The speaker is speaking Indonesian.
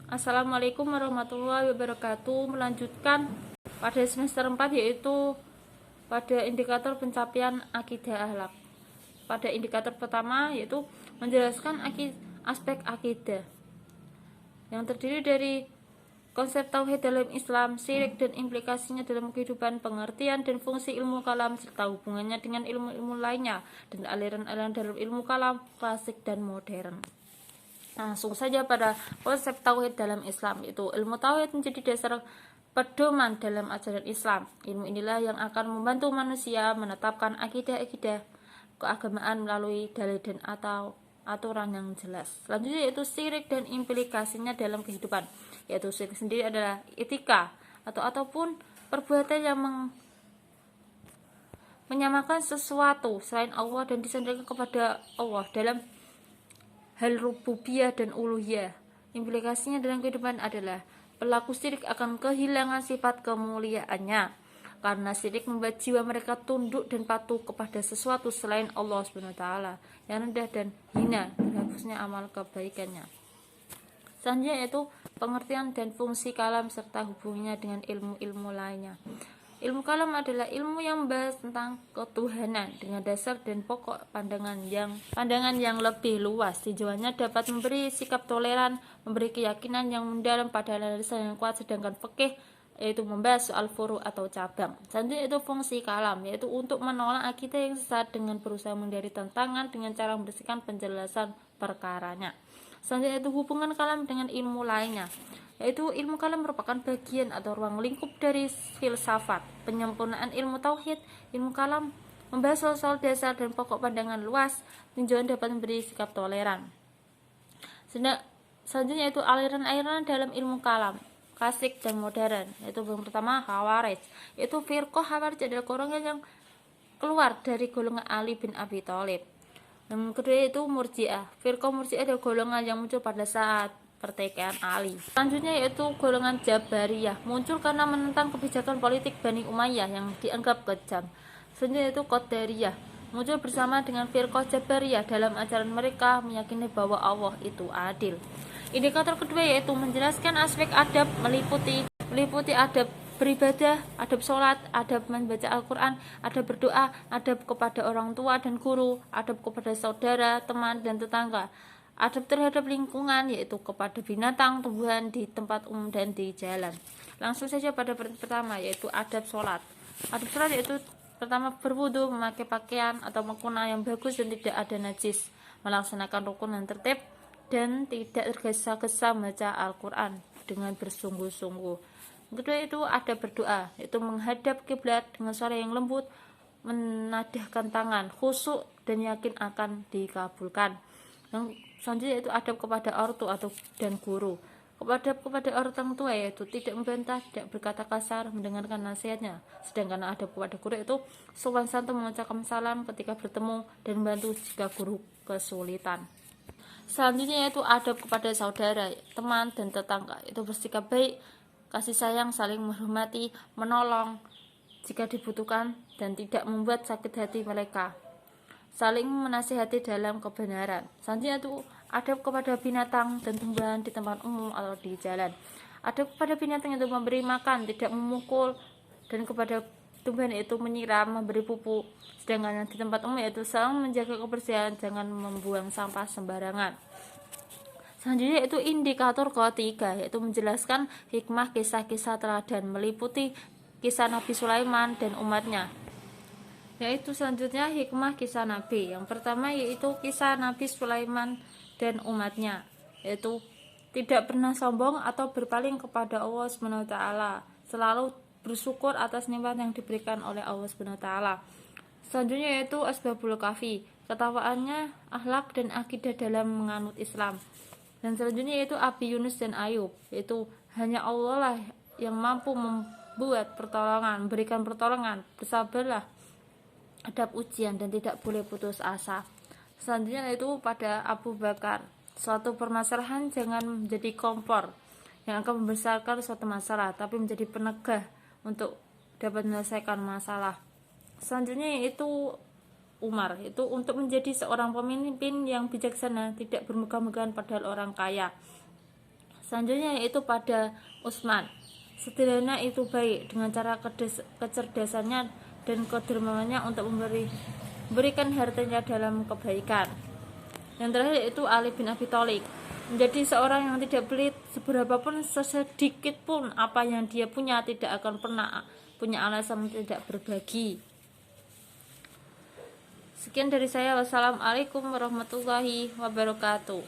Assalamualaikum warahmatullahi wabarakatuh. Melanjutkan pada semester 4, yaitu pada indikator pencapaian akidah akhlak. Pada indikator pertama yaitu menjelaskan aspek akidah yang terdiri dari konsep tauhid dalam Islam, syirik dan implikasinya dalam kehidupan, pengertian dan fungsi ilmu kalam serta hubungannya dengan ilmu-ilmu lainnya, dan aliran-aliran dalam ilmu kalam klasik dan modern. Langsung saja pada konsep tauhid dalam Islam, yaitu ilmu tauhid menjadi dasar pedoman dalam ajaran Islam. Ilmu inilah yang akan membantu manusia menetapkan akidah-akidah keagamaan melalui dalil dan atau aturan yang jelas. Selanjutnya yaitu syirik dan implikasinya dalam kehidupan, yaitu syirik sendiri adalah etika ataupun perbuatan yang menyamakan sesuatu selain Allah dan disandarkan kepada Allah dalam hal rububiyah dan uluhiyah. Implikasinya dalam kehidupan adalah pelaku syirik akan kehilangan sifat kemuliaannya, karena syirik membuat jiwa mereka tunduk dan patuh kepada sesuatu selain Allah SWT yang rendah dan hina, dan hapusnya amal kebaikannya. Selanjutnya yaitu pengertian dan fungsi kalam serta hubungannya dengan ilmu-ilmu lainnya. Ilmu kalam adalah ilmu yang membahas tentang ketuhanan dengan dasar dan pokok pandangan yang lebih luas. Tujuannya dapat memberi sikap toleran, memberi keyakinan yang mendalam pada landasan yang kuat, sedangkan fikih yaitu membahas soal furu atau cabang. Selanjutnya itu fungsi kalam, yaitu untuk menolak akidah yang sesat dengan berusaha menghindari tantangan dengan cara membersihkan penjelasan perkaranya. Selanjutnya itu hubungan kalam dengan ilmu lainnya, yaitu ilmu kalam merupakan bagian atau ruang lingkup dari filsafat. Penyempurnaan ilmu tauhid, ilmu kalam membahas soal dasar dan pokok pandangan luas, tinjauan dapat memberi sikap toleran. Selanjutnya itu aliran-aliran dalam ilmu kalam klasik dan modern, yaitu yang pertama Khawarij, yaitu firqah Khawarij adalah golongan yang keluar dari golongan Ali bin Abi Thalib. Yang kedua itu Murji'ah. Firqah Murji'ah adalah golongan yang muncul pada saat pertikaian Ali. Selanjutnya yaitu golongan Jabariyah, muncul karena menentang kebijakan politik Bani Umayyah yang dianggap kejam. Selanjutnya yaitu Qadariyah, muncul bersama dengan Firqah Jabariyah dalam ajaran mereka meyakini bahwa Allah itu adil. Indikator kedua yaitu menjelaskan aspek adab, meliputi adab beribadah, adab sholat, adab membaca Al-Quran, adab berdoa, adab kepada orang tua dan guru, adab kepada saudara, teman, dan tetangga, adab terhadap lingkungan, yaitu kepada binatang, tumbuhan di tempat umum dan di jalan. Langsung saja pada pertama, yaitu adab sholat. Adab sholat yaitu pertama berwudu, memakai pakaian atau mukena yang bagus dan tidak ada najis, melaksanakan rukun yang tertib, dan tidak tergesa-gesa membaca Al-Quran dengan bersungguh-sungguh. Kedua itu ada berdoa, yaitu menghadap kiblat dengan suara yang lembut, menadahkan tangan, khusyuk dan yakin akan dikabulkan. Yang selanjutnya itu adab kepada ortu dan guru. Kepada orang tua yaitu tidak membantah, tidak berkata kasar, mendengarkan nasihatnya. Sedangkan adab kepada guru itu sopan santun, mengucapkan salam ketika bertemu dan membantu jika guru kesulitan. Selanjutnya yaitu adab kepada saudara, teman, dan tetangga, itu bersikap baik, kasih sayang, saling menghormati, menolong jika dibutuhkan, dan tidak membuat sakit hati mereka, saling menasihati dalam kebenaran. Selanjutnya itu adab kepada binatang dan tumbuhan di tempat umum atau di jalan. Adab kepada binatang itu memberi makan, tidak memukul, dan kepada tumbuhan itu menyiram, memberi pupuk. Sedangkan yang di tempat umum yaitu selalu menjaga kebersihan, jangan membuang sampah sembarangan. Selanjutnya itu indikator ketiga, yaitu menjelaskan hikmah kisah-kisah teladan, meliputi kisah Nabi Sulaiman dan umatnya. Yaitu selanjutnya hikmah kisah Nabi. Yang pertama yaitu kisah Nabi Sulaiman dan umatnya, yaitu tidak pernah sombong atau berpaling kepada Allah SWT, selalu bersyukur atas nikmat yang diberikan oleh Allah SWT. Selanjutnya yaitu Asbabul Kafi, ketawaannya, akhlak dan akidah dalam menganut Islam. Dan selanjutnya yaitu Abi Yunus dan Ayub, yaitu hanya Allah lah yang mampu membuat pertolongan, memberikan pertolongan, bersabarlah hadap ujian dan tidak boleh putus asa. Selanjutnya yaitu pada Abu Bakar, suatu permasalahan jangan menjadi kompor yang akan membesarkan suatu masalah, tapi menjadi penegah untuk dapat menyelesaikan masalah. Selanjutnya yaitu Umar, itu untuk menjadi seorang pemimpin yang bijaksana, tidak bermegah-megahan padahal orang kaya. Selanjutnya yaitu pada Utsman. Sederhana itu baik dengan cara kecerdasannya dan kedermawanannya untuk memberikan hartanya dalam kebaikan. Yang terakhir yaitu Ali bin Abi Thalib, menjadi seorang yang tidak pelit, seberapapun sesedikit pun apa yang dia punya tidak akan pernah punya alasan tidak berbagi. Sekian dari saya. Wassalamualaikum warahmatullahi wabarakatuh.